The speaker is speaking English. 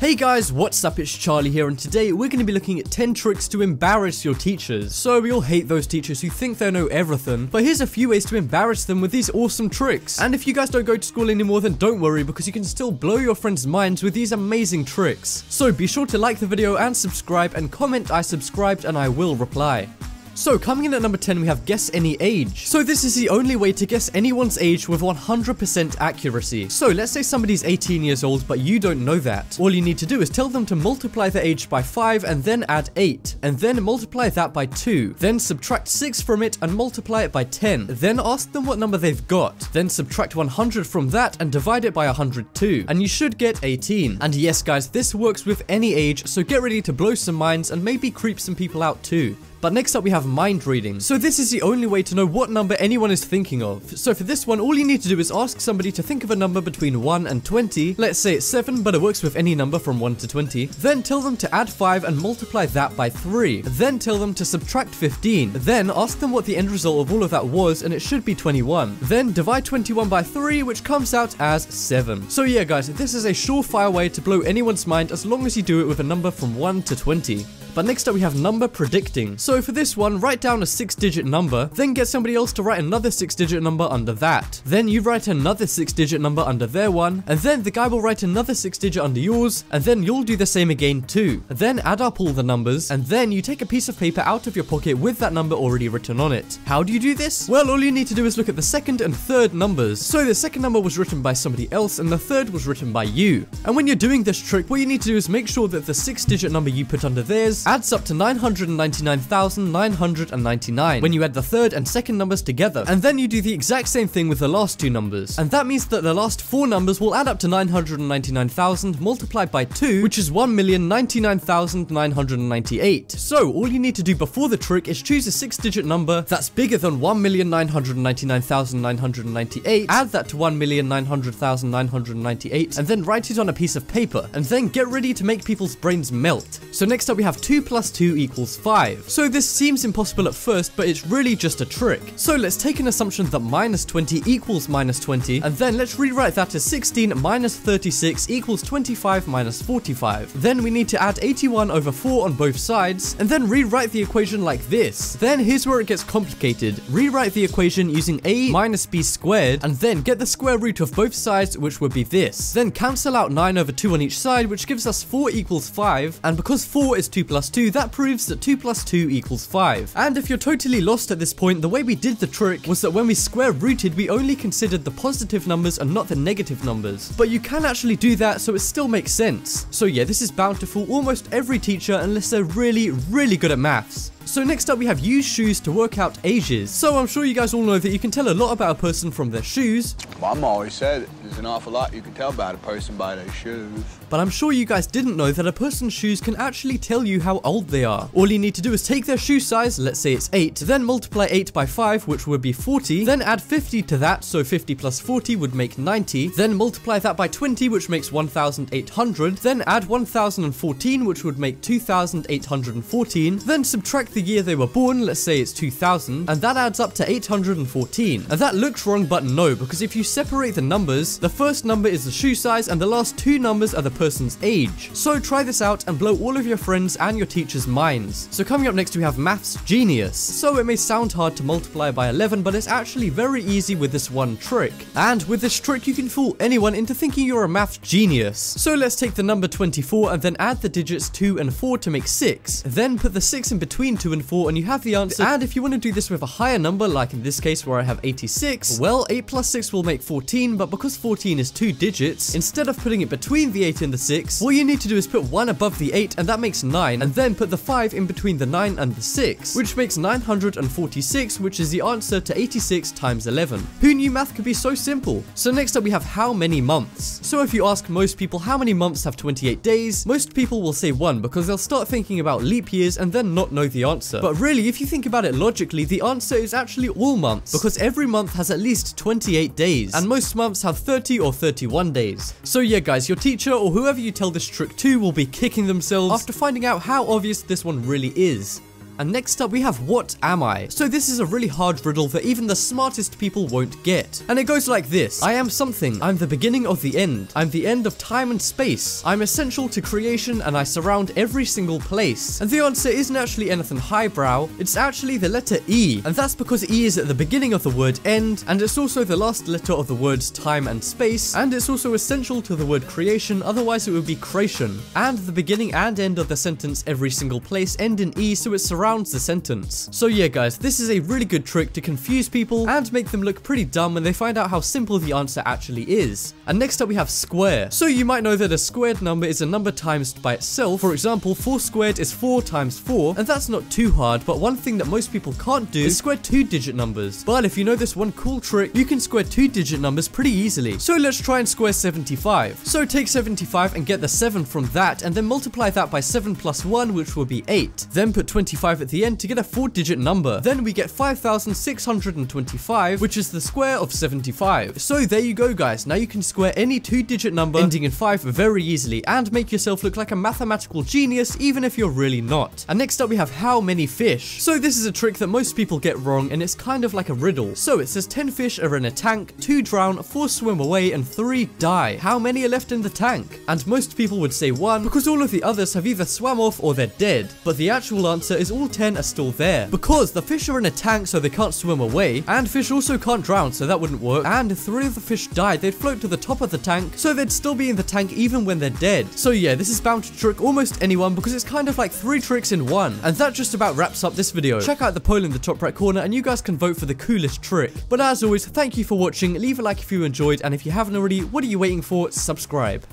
Hey guys, what's up? It's Charlie here, and today we're going to be looking at 10 tricks to embarrass your teachers. So we all hate those teachers who think they know everything, but here's a few ways to embarrass them with these awesome tricks. And if you guys don't go to school anymore, then don't worry, because you can still blow your friends' minds with these amazing tricks. So be sure to like the video and subscribe, and comment "I subscribed" and I will reply. So coming in at number 10, we have guess any age. So this is the only way to guess anyone's age with 100% accuracy. So let's say somebody's 18 years old, but you don't know that. All you need to do is tell them to multiply their age by 5 and then add 8, and then multiply that by 2, then subtract 6 from it and multiply it by 10, then ask them what number they've got, then subtract 100 from that and divide it by 102, and you should get 18. And yes guys, this works with any age, so get ready to blow some minds and maybe creep some people out too. But next up we have mind reading. So this is the only way to know what number anyone is thinking of. So for this one, all you need to do is ask somebody to think of a number between 1 and 20. Let's say it's 7, but it works with any number from 1 to 20. Then tell them to add 5 and multiply that by 3. Then tell them to subtract 15. Then ask them what the end result of all of that was, and it should be 21. Then divide 21 by 3, which comes out as 7. So yeah guys, this is a surefire way to blow anyone's mind as long as you do it with a number from 1 to 20. But next up we have number predicting. So for this one, write down a 6-digit number, then get somebody else to write another 6-digit number under that. Then you write another 6-digit number under their one, and then the guy will write another 6-digit under yours, and then you'll do the same again too. Then add up all the numbers, and then you take a piece of paper out of your pocket with that number already written on it. How do you do this? Well, all you need to do is look at the second and third numbers. So the second number was written by somebody else, and the third was written by you. And when you're doing this trick, what you need to do is make sure that the 6-digit number you put under theirs adds up to 999,999 when you add the third and second numbers together. And then you do the exact same thing with the last two numbers. And that means that the last four numbers will add up to 999,000 multiplied by 2, which is 1,099,998. So all you need to do before the trick is choose a 6-digit number that's bigger than 1,999,998, add that to 1,900,998, and then write it on a piece of paper. And then get ready to make people's brains melt. So next up we have 2 plus 2 equals 5. So this seems impossible at first, but it's really just a trick. So let's take an assumption that minus 20 equals minus 20, and then let's rewrite that as 16 minus 36 equals 25 minus 45. Then we need to add 81 over 4 on both sides, and then rewrite the equation like this. Then here's where it gets complicated. Rewrite the equation using a minus b squared, and then get the square root of both sides, which would be this. Then cancel out 9 over 2 on each side, which gives us 4 equals 5, and because 4 is 2 plus 2, that proves that 2 plus 2 equals 5. And if you're totally lost at this point, the way we did the trick was that when we square rooted, we only considered the positive numbers and not the negative numbers. But you can actually do that, so it still makes sense. So yeah, this is bound to fool almost every teacher unless they're really, really good at maths. So next up we have use shoes to work out ages. So I'm sure you guys all know that you can tell a lot about a person from their shoes. Mom always said there's an awful lot you can tell about a person by their shoes. But I'm sure you guys didn't know that a person's shoes can actually tell you how old they are. All you need to do is take their shoe size, let's say it's 8, then multiply 8 by 5, which would be 40, then add 50 to that, so 50 plus 40 would make 90, then multiply that by 20, which makes 1,800, then add 1,014, which would make 2,814, then subtract the year they were born, let's say it's 2000, and that adds up to 814. And that looks wrong, but no, because if you separate the numbers, the first number is the shoe size and the last two numbers are the person's age. So try this out and blow all of your friends and your teachers' minds. So coming up next we have Maths Genius. So it may sound hard to multiply by 11, but it's actually very easy with this one trick. And with this trick you can fool anyone into thinking you're a math genius. So let's take the number 24 and then add the digits 2 and 4 to make 6. Then put the 6 in between 2 and 4 and you have the answer. And if you want to do this with a higher number, like in this case where I have 86, well 8 plus 6 will make 14, but because 14 is 2 digits, instead of putting it between the 8 and the 6, all you need to do is put 1 above the 8 and that makes 9, and then put the 5 in between the 9 and the 6, which makes 946, which is the answer to 86 times 11. Who knew math could be so simple? So next up we have how many months. So if you ask most people how many months have 28 days, most people will say 1 because they'll start thinking about leap years and then not know the answer. But really, if you think about it logically, the answer is actually all months, because every month has at least 28 days, and most months have 30 or 31 days. So yeah guys, your teacher or whoever you tell this trick to will be kicking themselves after finding out how obvious this one really is. And next up we have what am I? So this is a really hard riddle that even the smartest people won't get. And it goes like this. I am something. I'm the beginning of the end. I'm the end of time and space. I'm essential to creation and I surround every single place. And the answer isn't actually anything highbrow. It's actually the letter E. And that's because E is at the beginning of the word end, and it's also the last letter of the words time and space, and it's also essential to the word creation, otherwise it would be creation. And the beginning and end of the sentence every single place end in E, so it surrounds the sentence. So yeah guys, this is a really good trick to confuse people and make them look pretty dumb when they find out how simple the answer actually is. And next up we have square. So you might know that a squared number is a number times by itself. For example, 4 squared is 4 times 4, and that's not too hard, but one thing that most people can't do is square 2-digit numbers. But if you know this one cool trick, you can square 2-digit numbers pretty easily. So let's try and square 75. So take 75 and get the 7 from that, and then multiply that by 7 plus 1, which will be 8. Then put 25 at the end to get a 4-digit number. Then we get 5,625, which is the square of 75. So there you go guys, now you can square any 2-digit number ending in 5 very easily and make yourself look like a mathematical genius even if you're really not. And next up we have how many fish. So this is a trick that most people get wrong, and it's kind of like a riddle. So it says 10 fish are in a tank, 2 drown, 4 swim away, and 3 die. How many are left in the tank? And most people would say 1 because all of the others have either swam off or they're dead. But the actual answer is all 10 are still there, because the fish are in a tank so they can't swim away, and fish also can't drown so that wouldn't work, and if 3 of the fish died they'd float to the top of the tank so they'd still be in the tank even when they're dead. So yeah, this is bound to trick almost anyone because it's kind of like 3 tricks in one. And that just about wraps up this video. Check out the poll in the top right corner and you guys can vote for the coolest trick. But as always, thank you for watching, leave a like if you enjoyed, and if you haven't already, what are you waiting for? Subscribe.